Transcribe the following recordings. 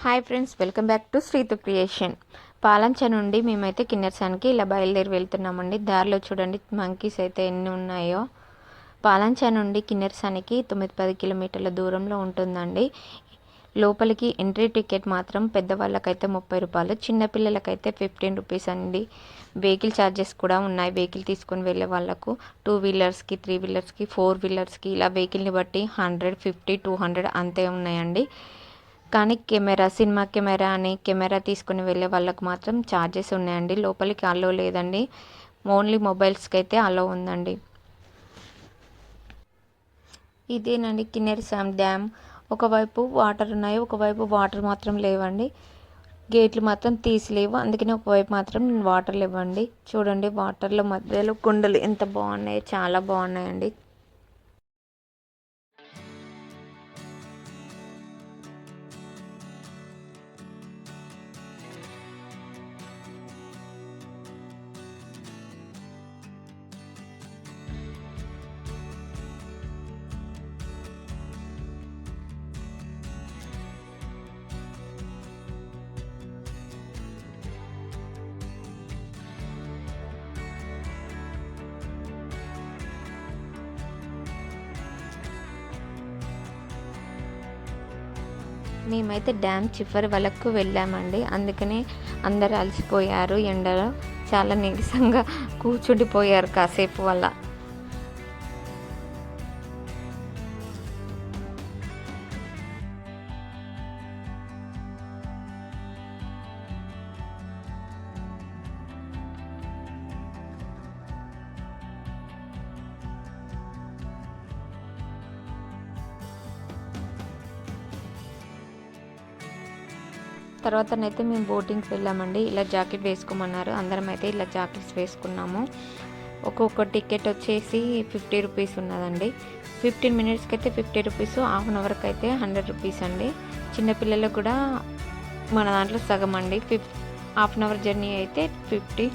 Hi friends, welcome back to Sreetu creation. Palancha నుండి మేమైతే కిన్నెరసానికి ఇలా బయలుదేరి వెళ్తున్నామండి. దారిలో చూడండి మంకీస్ అయితే ఎన్ని ఉన్నాయో. పాలంచ నుండి కిన్నెరసానికి 9-10 కిలోమీటర్ల దూరంలో ఉంటుందండి. లోపలికి ఎంట్రీ టికెట్ మాత్రం పెద్దవాళ్ళకైతే 30 రూపాయలు, చిన్నపిల్లలకైతే 15 రూపీస్ అండి. వెహికల్ ఛార్జెస్ కూడా ఉన్నాయి. వెహికల్ తీసుకొని వెళ్ళే వాళ్ళకు 2 వీలర్స్కి, 3 వీలర్స్కి, 4 వీలర్స్కి ఇలా వెహికల్ని బట్టి 100, 50, 200 అంతే ఉన్నాయండి. కానీ సినిమా కెమెరా అని కెమెరా తీసుకుని వెళ్ళే వాళ్ళకు మాత్రం ఛార్జెస్ ఉన్నాయండి. లోపలికి అలో లేదండి. ఓన్లీ మొబైల్స్కి అయితే అలో ఉందండి. ఇదేనండి కిన్నెరసాం డ్యామ్. ఒకవైపు వాటర్ ఉన్నాయి, ఒకవైపు వాటర్ మాత్రం లేవండి. గేట్లు మాత్రం తీసిలేవు, అందుకని ఒకవైపు మాత్రం వాటర్ లేవండి. చూడండి వాటర్లో మధ్యలో కొండలు ఎంత బాగున్నాయో, చాలా బాగున్నాయండి. మేమైతే డ్యామ్ చివరి వరకు వెళ్ళామండి. అందుకని అందరూ అలసిపోయారు. ఎండలో చాలా నీరసంగా కూర్చుండిపోయారు కాసేపు వల్ల. తర్వాతనైతే మేము బోటింగ్కి వెళ్ళామండి. ఇలా జాకెట్ వేసుకోమన్నారు. అందరం అయితే ఇలా జాకెట్స్ వేసుకున్నాము. ఒక్కొక్క టికెట్ వచ్చేసి 50 రూపీస్ ఉన్నదండి. 15 మినిట్స్కి అయితే 50 రూపీస్, హాఫ్ అన్ అవర్కి అయితే 100 రూపీస్ అండి. చిన్నపిల్లలకు కూడా మన దాంట్లో సగం అండి. హాఫ్ అన్ అవర్ జర్నీ అయితే 50,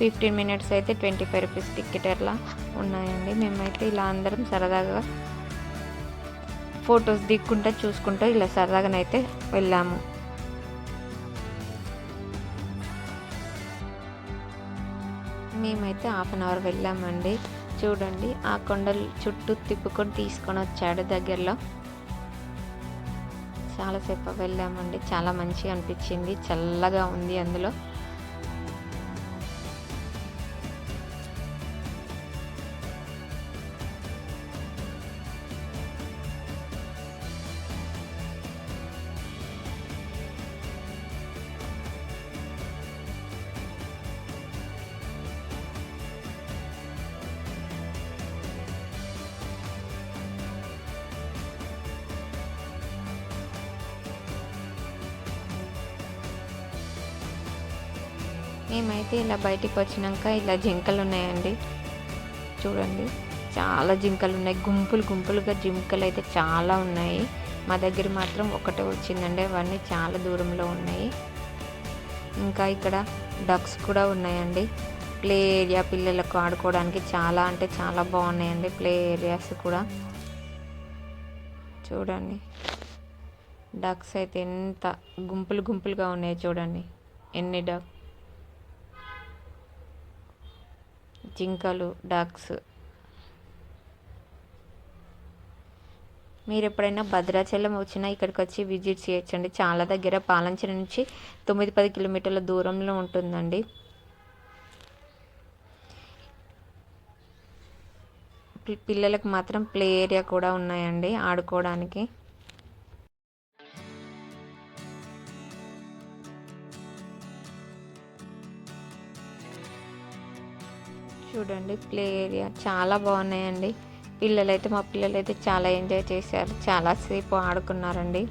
15 మినిట్స్ అయితే 25 రూపీస్ టికెట్ అట్లా ఉన్నాయండి. మేమైతే ఇలా అందరం సరదాగా ఫొటోస్ దిక్కుంటూ చూసుకుంటూ ఇలా సరదాగానైతే వెళ్ళాము. మేమైతే హాఫ్ అన్ అవర్ వెళ్ళామండి. చూడండి ఆ కొండలు చుట్టూ తిప్పుకొని తీసుకొని వచ్చాడు దగ్గరలో. చాలాసేపు వెళ్ళామండి. చాలా మంచిగా అనిపించింది, చల్లగా ఉంది అందులో. మేమైతే ఇలా బయటికి వచ్చినాక ఇలా జింకలు ఉన్నాయండి. చూడండి చాలా జింకలు ఉన్నాయి. గుంపులు గుంపులుగా జింకలు అయితే చాలా ఉన్నాయి. మా దగ్గర మాత్రం ఒకటే వచ్చిందండి. అవన్నీ చాలా దూరంలో ఉన్నాయి. ఇంకా ఇక్కడ డక్స్ కూడా ఉన్నాయండి. ప్లే ఏరియా పిల్లలకు ఆడుకోవడానికి చాలా అంటే చాలా బాగున్నాయండి ప్లే ఏరియాస్ కూడా. చూడండి డక్స్ అయితే ఎంత గుంపులు గుంపులుగా ఉన్నాయో చూడండి. ఎన్ని జింకలు, డక్స్. మీరు ఎప్పుడైనా భద్రాచలం వచ్చినా ఇక్కడికి వచ్చి విజిట్ చేయొచ్చండి. చాలా దగ్గర పాలంచ నుంచి 9-10 కిలోమీటర్ల దూరంలో ఉంటుందండి. పిల్లలకు మాత్రం ప్లే ఏరియా కూడా ఉన్నాయండి ఆడుకోవడానికి. చూడండి ప్లే ఏరియా చాలా బాగున్నాయండి. మా పిల్లలైతే చాలా ఎంజాయ్ చేశారు, చాలాసేపు ఆడుకున్నారండి.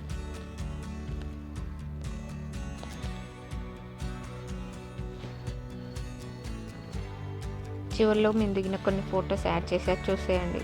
చివరిలో మేము దిగిన కొన్ని ఫొటోస్ యాడ్ చేశారు, చూసేయండి.